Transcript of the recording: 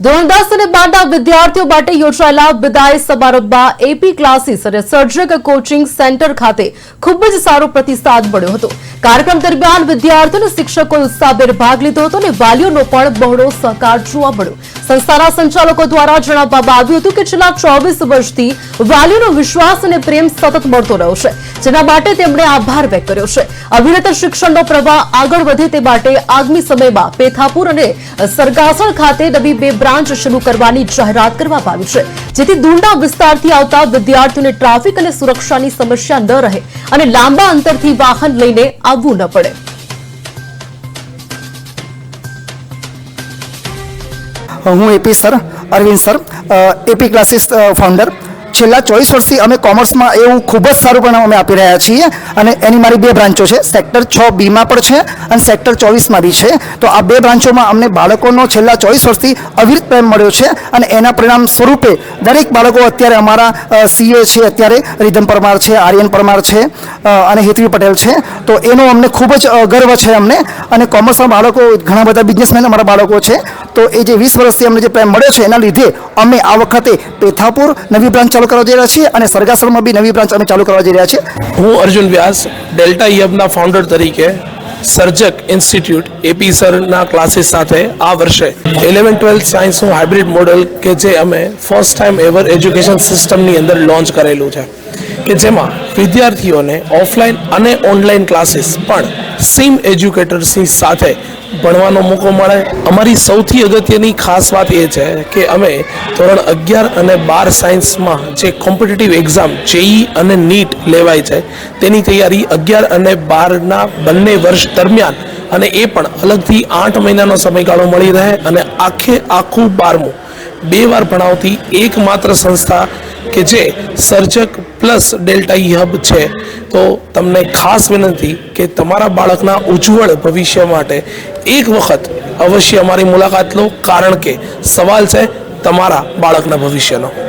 ધોરણ 10 અને 12ના વિદ્યાર્થીઓ માટે યોજાયેલા વિદાય સમારંભમાં એપી ક્લાસીસ અને સર્જક કોચિંગ સેન્ટર ખાતે ખૂબ જ સારો પ્રતિસાદ મળ્યો હતો। કાર્યક્રમ દરમિયાન વિદ્યાર્થીઓ અને શિક્ષકોએ ઉત્સાહભેર ભાગ લીધો હતો અને વાલીઓનો પણ બહોળો સહકાર જોવા મળ્યો। સંસ્થાના સંચાલકો દ્વારા જણાવવામાં આવ્યું હતું કે છેલ્લા 24 વર્ષથી વાલીઓનો વિશ્વાસ અને પ્રેમ સતત મળતો રહ્યો છે, જેના માટે તેમણે આભાર વ્યક્ત કર્યો છે। અભિનતર શિક્ષણનો પ્રવાહ આગળ વધે તે માટે આગામી સમયમાં પેથાપુર અને સરગાસણ ખાતે નવી 2 બ્રાન્ચ શરૂ કરવાની જાહેરાત કરવામાં આવી છે, જેથી દૂરના વિસ્તારથી આવતા વિદ્યાર્થીઓને ટ્રાફિક અને સુરક્ષાની સમસ્યા ન રહે અને લાંબા અંતરથી વાહન લઈને આવવું ન પડે। હું AP sir Arvind sir AP classes founder. છેલ્લા 24 વર્ષથી અમે કોમર્સમાં એવું ખૂબ જ સારું પરિણામ અમે આપી રહ્યા છીએ અને એની મારી 2 બ્રાન્ચો છે, સેક્ટર 6B માં પણ છે અને સેક્ટર 24માં બી છે। તો આ 2 બ્રાન્ચોમાં અમને બાળકોનો છેલ્લા 24 વર્ષથી અવિરત પ્રેમ મળ્યો છે અને એના પરિણામ સ્વરૂપે દરેક બાળકો અત્યારે અમારા સીએ છે, અત્યારે રીધમ પરમાર છે, આર્યન પરમાર છે અને હેતવી પટેલ છે। તો એનો અમને ખૂબ જ ગર્વ છે અમને। અને કોમર્સના બાળકો ઘણા બધા બિઝનેસમેન અમારા બાળકો છે। તો એ જે 20 વર્ષથી અમને જે પ્રેમ મળ્યો છે એના લીધે અમે આ વખતે પેથાપુર નવી બ્રાન્ચ ચાલુ કરવા જઈ રહ્યા છીએ અને સરગાસણમાં બી નવી બ્રાન્ચ અમે ચાલુ કરવા જઈ રહ્યા છીએ। હું અર્જુન વ્યાસ ડેલ્ટા હબના ફાઉન્ડર તરીકે સર્જક ઇન્સ્ટિટ્યૂટ એપી સરના ક્લાસીસ સાથે આ વર્ષે 11-12 સાયન્સનું હાઇબ્રિડ મોડલ કે જે અમે ફર્સ્ટ ટાઈમ એવર એજ્યુકેશન સિસ્ટમની અંદર લોન્ચ કરેલું છે, કે જેમાં વિદ્યાર્થીઓને ઓફલાઈન અને ઓનલાઈન ક્લાસીસ પણ સેમ એજ્યુકેટર્સની સાથે ભણવાનો મોકો મળે। અમારી સૌથી અગત્યની ખાસ વાત એ છે કે અમે ધોરણ 11 અને 12 સાયન્સમાં જે કોમ્પિટિટિવ એક્ઝામ જેઈ અને નીટ લેવાય છે તેની તૈયારી 11 અને 12ના બંને વર્ષ દરમિયાન અને એ પણ અલગથી 8 મહિનાનો સમયગાળો મળી રહે અને આખું 12મું 2 વાર ભણાવતી એકમાત્ર સંસ્થા કે જે સર્જક પ્લસ ડેલ્ટા હબ છે। તો તમને ખાસ વિનંતી કે તમારા બાળકના ઉજ્જવળ ભવિષ્ય માટે એક વખત અવશ્ય અમારી મુલાકાત લો, કારણ કે સવાલ છે તમારા બાળકના ભવિષ્યનો।